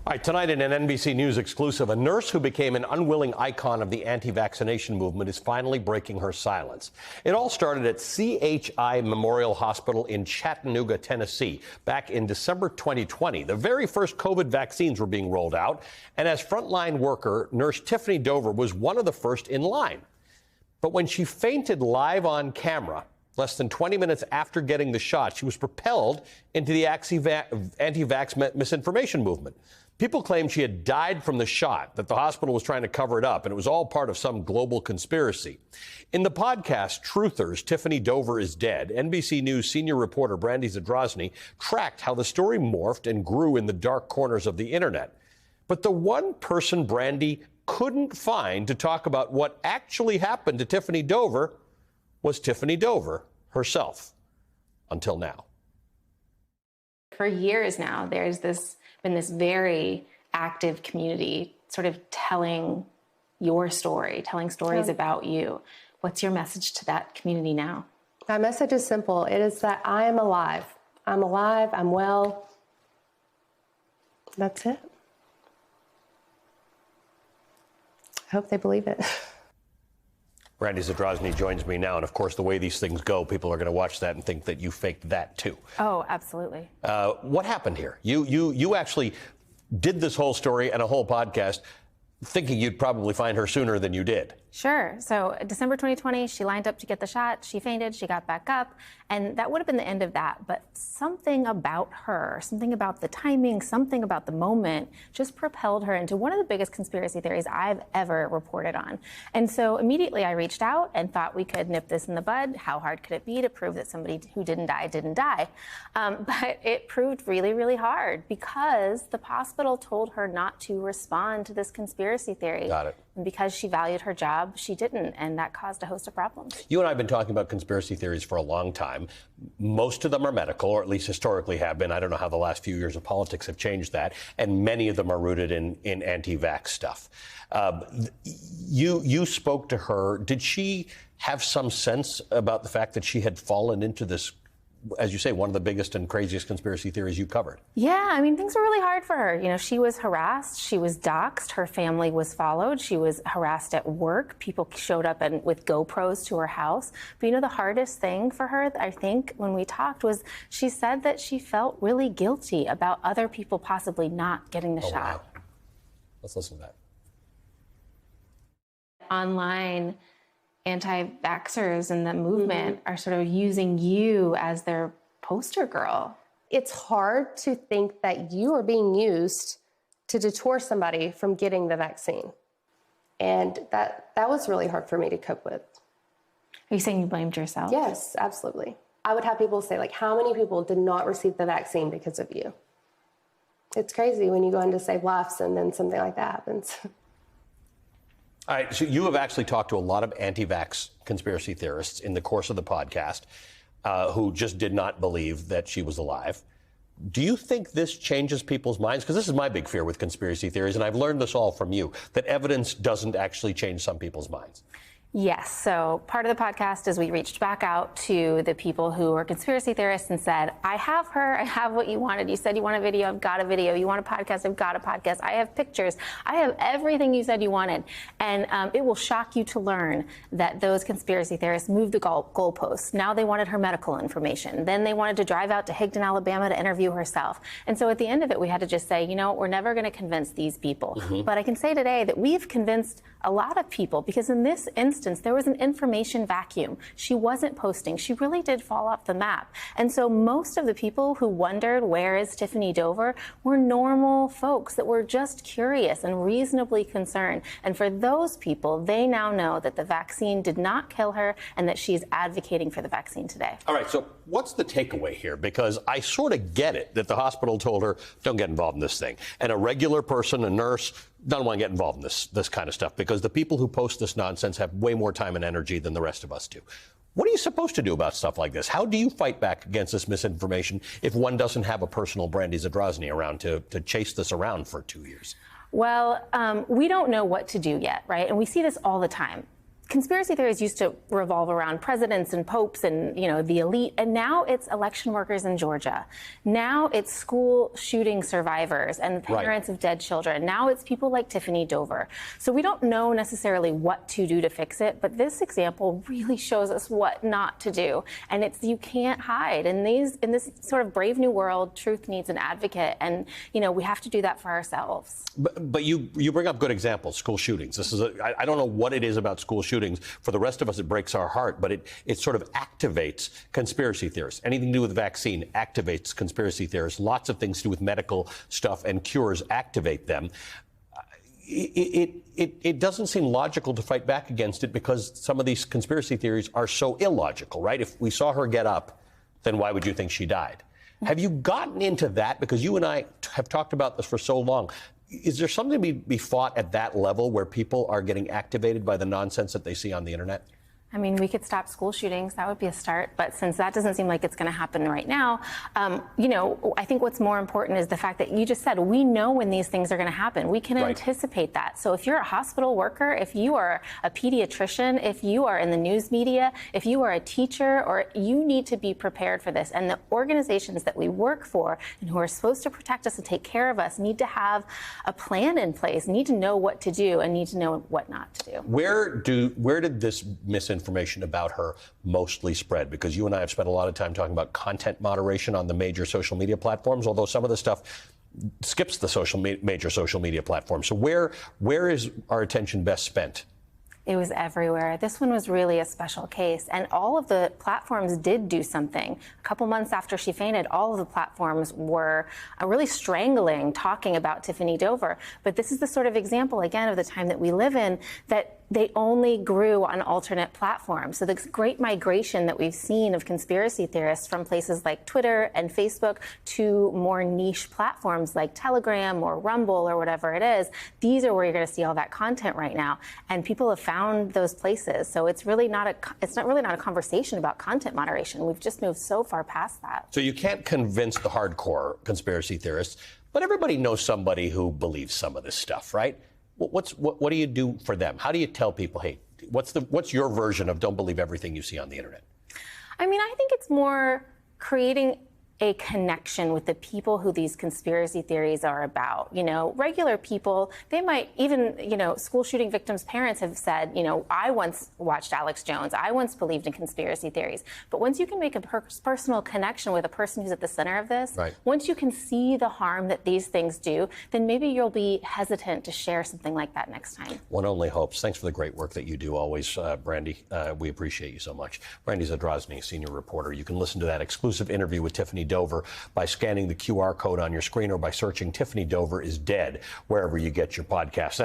All right, tonight in an NBC News exclusive, a nurse who became an unwilling icon of the anti-vaccination movement is finally breaking her silence. It all started at CHI Memorial Hospital in Chattanooga, Tennessee, back in December 2020. The very first COVID vaccines were being rolled out, and as frontline worker, nurse Tiffany Dover was one of the first in line. But when she fainted live on camera, less than 20 minutes after getting the shot, she was propelled into the anti-vax misinformation movement. People claimed she had died from the shot, that the hospital was trying to cover it up, and it was all part of some global conspiracy. In the podcast, Truthers, Tiffany Dover is Dead, NBC News senior reporter Brandy Zadrozny tracked how the story morphed and grew in the dark corners of the internet. But the one person Brandy couldn't find to talk about what actually happened to Tiffany Dover was Tiffany Dover herself, until now. For years now, there's been this very active community sort of telling your story, telling stories about you. What's your message to that community now? My message is simple. It is that I am alive. I'm alive. I'm well. That's it. I hope they believe it. Brandy Zadrozny joins me now, and of course, the way these things go, people are going to watch that and think that you faked that too. Oh, absolutely. What happened here? You actually did this whole story and a whole podcast thinking you'd probably find her sooner than you did. Sure. So December 2020, she lined up to get the shot. She fainted. She got back up. And that would have been the end of that. But something about her, something about the timing, something about the moment just propelled her into one of the biggest conspiracy theories I've ever reported on. And so immediately I reached out and thought we could nip this in the bud. How hard could it be to prove that somebody who didn't die? But it proved really, really hard because the hospital told her not to respond to this conspiracy theory. Got it. And because she valued her job, she didn't, and that caused a host of problems. You and I have been talking about conspiracy theories for a long time. Most of them are medical, or at least historically have been. I don't know how the last few years of politics have changed that, and many of them are rooted in anti-vax stuff. You spoke to her. Did she have some sense about the fact that she had fallen into this, as you say, one of the biggest and craziest conspiracy theories you covered? Yeah, I mean, things were really hard for her. You know, she was harassed. She was doxxed. Her family was followed. She was harassed at work. People showed up with GoPros to her house. But, you know, the hardest thing for her, I think, when we talked was she said that she felt really guilty about other people possibly not getting the shot. Wow. Let's listen to that. Online anti-vaxxers and the movement are sort of using you as their poster girl. It's hard to think that you are being used to deter somebody from getting the vaccine. And that was really hard for me to cope with. Are you saying you blamed yourself? Yes, absolutely. I would have people say, like, how many people did not receive the vaccine because of you? It's crazy when you go in to save lives and then something like that happens. All right, so you have actually talked to a lot of anti-vax conspiracy theorists in the course of the podcast who just did not believe that she was alive. Do you think this changes people's minds? Because this is my big fear with conspiracy theories, and I've learned this all from you, that evidence doesn't actually change some people's minds. Yes. So part of the podcast is we reached back out to the people who were conspiracy theorists and said, I have her. I have what you wanted. You said you want a video. I've got a video. You want a podcast. I've got a podcast. I have pictures. I have everything you said you wanted. And it will shock you to learn that those conspiracy theorists moved the goalposts. Now they wanted her medical information. Then they wanted to drive out to Higdon, Alabama to interview herself. And so at the end of it, we had to just say, you know, we're never going to convince these people. But I can say today that we've convinced a lot of people, because in this instance, there was an information vacuum. She wasn't posting. She really did fall off the map. And so most of the people who wondered, where is Tiffany Dover, were normal folks that were just curious and reasonably concerned. And for those people, they now know that the vaccine did not kill her and that she's advocating for the vaccine today. All right, so what's the takeaway here? Because I sort of get it that the hospital told her, don't get involved in this thing. And a regular person, a nurse, don't want to get involved in this kind of stuff, because the people who post this nonsense have way more time and energy than the rest of us do. What are you supposed to do about stuff like this? How do you fight back against this misinformation if one doesn't have a personal Brandy Zadrozny around to chase this around for 2 years? Well, we don't know what to do yet, right? And we see this all the time. conspiracy theories used to revolve around presidents and popes and, the elite. And now it's election workers in Georgia. Now it's school shooting survivors and parents of dead children. Now it's people like Tiffany Dover. So we don't know necessarily what to do to fix it, but this example really shows us what not to do. And you can't hide. In this sort of brave new world, truth needs an advocate. And, we have to do that for ourselves. But you bring up good examples, school shootings. I don't know what it is about school shootings. For the rest of us, it breaks our heart, but it sort of activates conspiracy theorists. Anything to do with the vaccine activates conspiracy theorists. Lots of things to do with medical stuff and cures activate them. It doesn't seem logical to fight back against it because some of these conspiracy theories are so illogical, right? If we saw her get up, then why would you think she died? Have you gotten into that? Because you and I have talked about this for so long. Is there something to be fought at that level where people are getting activated by the nonsense that they see on the internet? I mean, we could stop school shootings. That would be a start. But since that doesn't seem like it's going to happen right now, I think what's more important is the fact that you just said we know when these things are going to happen. We can anticipate that. So if you're a hospital worker, if you are a pediatrician, if you are in the news media, if you are a teacher, or you need to be prepared for this. And the organizations that we work for and who are supposed to protect us and take care of us need to have a plan in place, need to know what to do, and need to know what not to do. Where did this misinformation about her mostly spread? Because you and I have spent a lot of time talking about content moderation on the major social media platforms, although some of the stuff skips the major social media platforms. So where is our attention best spent? It was everywhere. This one was really a special case. And all of the platforms did do something. A couple months after she fainted, all of the platforms were really strangling, talking about Tiffany Dover. But this is the sort of example, again, of the time that we live in, that they only grew on alternate platforms. So the great migration that we've seen of conspiracy theorists from places like Twitter and Facebook to more niche platforms like Telegram or Rumble or whatever it is, these are where you're going to see all that content right now. And people have found those places. So it's really not a conversation about content moderation. We've just moved so far past that. So you can't convince the hardcore conspiracy theorists, but everybody knows somebody who believes some of this stuff, right? What do you do for them? How do you tell people, hey, what's your version of don't believe everything you see on the internet? I mean, I think it's more creating a connection with the people who these conspiracy theories are about. Regular people, they might even, school shooting victims' parents have said, I once watched Alex Jones. I once believed in conspiracy theories. But once you can make a personal connection with a person who's at the center of this, once you can see the harm that these things do, then maybe you'll be hesitant to share something like that next time. One only hopes. Thanks for the great work that you do always, Brandy. We appreciate you so much. Brandy Zadrozny, senior reporter. You can listen to that exclusive interview with Tiffany Dover by scanning the QR code on your screen or by searching Tiffany Dover is Dead wherever you get your podcasts.